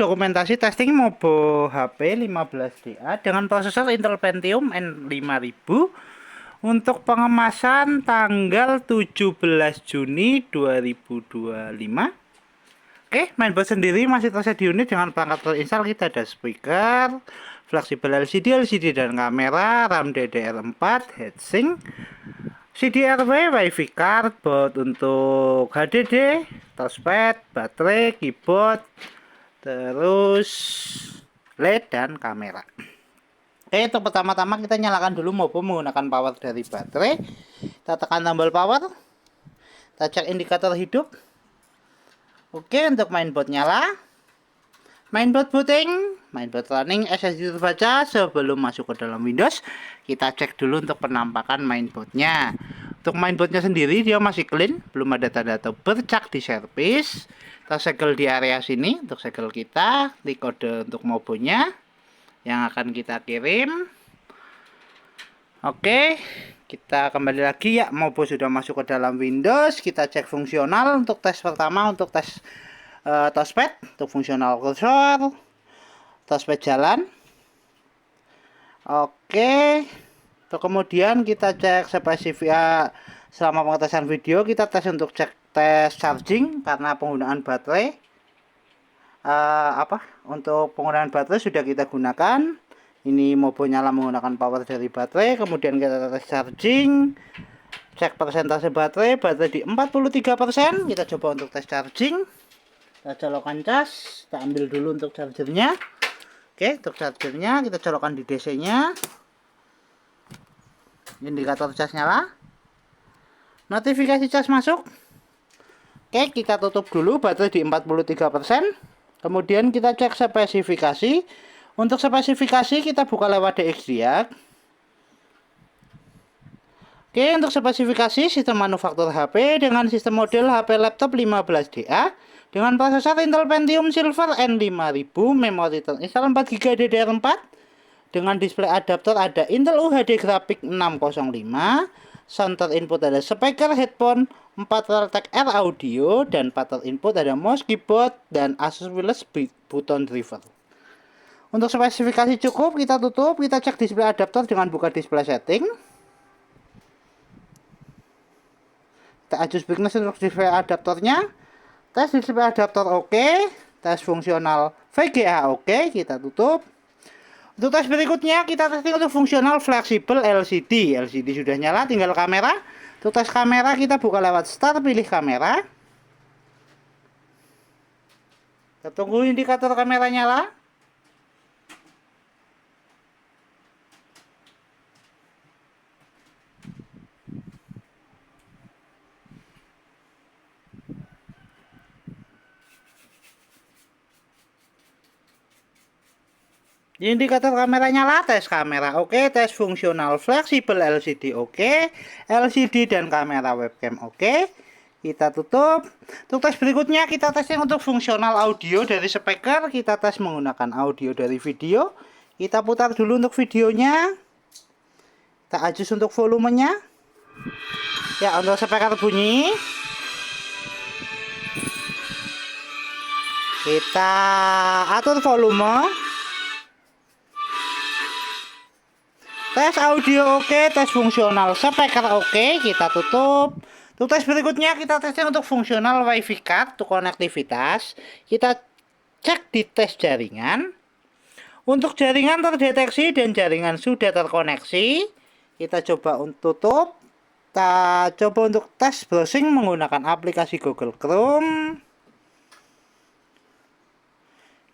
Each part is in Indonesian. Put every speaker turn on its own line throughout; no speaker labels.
dokumentasi testing Mobo HP 15DA dengan prosesor Intel Pentium N5000 untuk pengemasan tanggal 17 Juni 2025. Oke, mainboard sendiri masih tersedia unit dengan perangkat terinstall. Kita ada speaker, fleksibel LCD dan kamera, RAM DDR4, heatsink, CDRW, WiFi card, board untuk HDD, touchpad, baterai, keyboard, terus LED dan kamera. Oke, untuk pertama-tama kita nyalakan dulu Mobo menggunakan power dari baterai. Kita tekan tombol power, kita cek indikator hidup. Oke, untuk mainboard nyala, mainboard booting, mainboard running, SSD terbaca. Sebelum masuk ke dalam Windows, kita cek dulu untuk penampakan mainboardnya. Untuk mainboardnya sendiri dia masih clean, belum ada tanda atau bercak di servis. Kita segel di area sini untuk segel kita, di kode untuk Mobonya yang akan kita kirim. Oke, kita kembali lagi ya. Mobo sudah masuk ke dalam Windows. Kita cek fungsional. Untuk tes pertama, untuk tes touchpad, untuk fungsional kursor, touchpad jalan. Oke, kemudian kita cek spesifikasi. Selama pengetesan video kita tes untuk cek tes charging karena penggunaan baterai. Untuk penggunaan baterai sudah kita gunakan. Ini Mobo nyala menggunakan power dari baterai. Kemudian kita tes charging, cek persentase baterai di 43%. Kita coba untuk tes charging. Kita colokkan cas, kita ambil dulu untuk chargernya. Oke, untuk chargernya kita colokkan di DC nya. Indikator cas nyala, notifikasi cas masuk. Oke, kita tutup dulu baterai di 43%. Kemudian kita cek spesifikasi. Untuk spesifikasi kita buka lewat DXDiag. Oke, untuk spesifikasi sistem manufaktur HP dengan sistem model HP laptop 15DA dengan prosesor Intel Pentium Silver N5000, memori terinstall 4GB DDR4 dengan display adaptor ada Intel UHD Graphics 605, sound input ada speaker, headphone, 4 Realtek R audio, dan 4 input ada mouse, keyboard, dan Asus wireless button driver. Untuk spesifikasi cukup, kita tutup, kita cek display adaptor dengan buka display setting. Kita adjust brightness untuk display adaptornya. Tes display adaptor oke, tes fungsional VGA oke, kita tutup. Untuk tes berikutnya kita testing untuk fungsional fleksibel LCD. LCD sudah nyala, tinggal kamera. Untuk tes kamera kita buka lewat start, pilih kamera. Kita tunggu indikator kamera nyala. Indikator kamera nyala, tes kamera oke, tes fungsional fleksibel LCD oke, LCD dan kamera webcam oke. Kita tutup. Untuk tes berikutnya kita testing untuk fungsional audio dari speaker. Kita tes menggunakan audio dari video. Kita putar dulu untuk videonya. Kita adjust untuk volumenya. Ya, untuk speaker bunyi. Kita atur volume. Tes audio oke, tes fungsional speaker oke, kita tutup. Untuk tes berikutnya kita testing untuk fungsional WiFi card untuk konektivitas. Kita cek di tes jaringan. Untuk jaringan terdeteksi dan jaringan sudah terkoneksi, kita coba untuk tutup. Kita coba untuk tes browsing menggunakan aplikasi Google Chrome.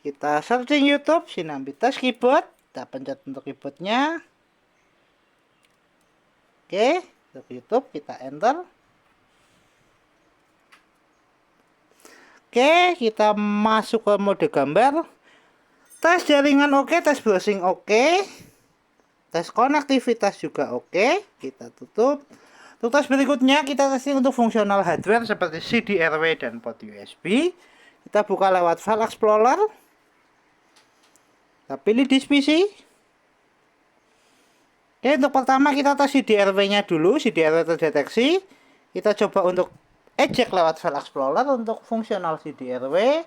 Kita searching YouTube, Sinambi Tes Keyboard. Kita pencet untuk keyboardnya. Oke, untuk YouTube kita enter. Oke, kita masuk ke mode gambar. Tes jaringan oke, tes browsing oke, tes konektivitas juga oke. Kita tutup. Untuk tes berikutnya kita testing untuk fungsional hardware seperti CDRW dan port USB. Kita buka lewat File Explorer. Kita pilih disk PC. Oke, untuk pertama kita tes CDRW-nya dulu, CDRW terdeteksi. Kita coba untuk eject lewat File Explorer untuk fungsional CDRW.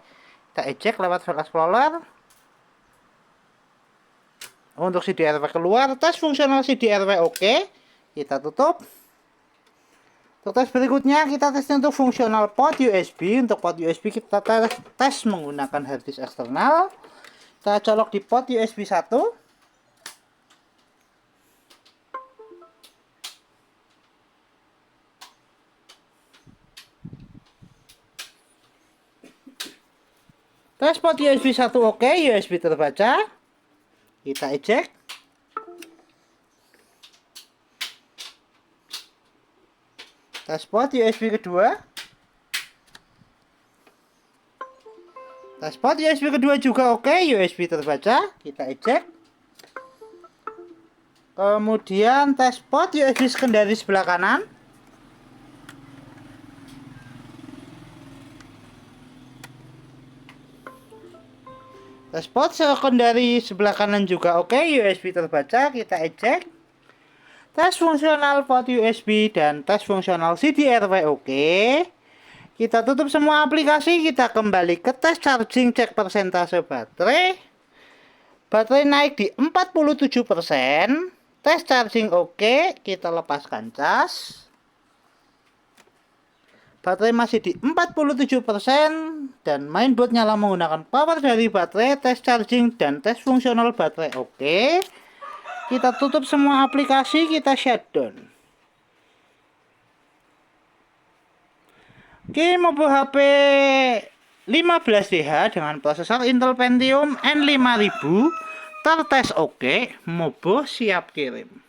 Kita kita eject lewat file explorer. Untuk CDRW keluar, tes fungsional CDRW oke. Kita tutup. Untuk tes berikutnya kita tes untuk fungsional port USB. Untuk port USB kita tes menggunakan harddisk eksternal. Kita colok di port USB 1. Tes port USB 1 oke, USB terbaca. Kita eject. Tes port USB kedua. Tes port USB kedua juga oke, USB terbaca. Kita eject. Kemudian tes port USB secondary sebelah kanan. Tes port secondary sebelah kanan juga oke, USB terbaca. Kita eject. Tes fungsional port USB dan tes fungsional CDRW oke. Kita tutup semua aplikasi, kita kembali ke tes charging, cek persentase baterai. Baterai naik di 47%. Tes charging oke, kita lepaskan cas. Baterai masih di 47% dan mainboard nyala menggunakan power dari baterai. Tes charging dan tes fungsional baterai oke. Kita tutup semua aplikasi, kita shutdown. Oke, mobo HP 15DH dengan prosesor Intel Pentium N5000 tertes oke, mobo siap kirim.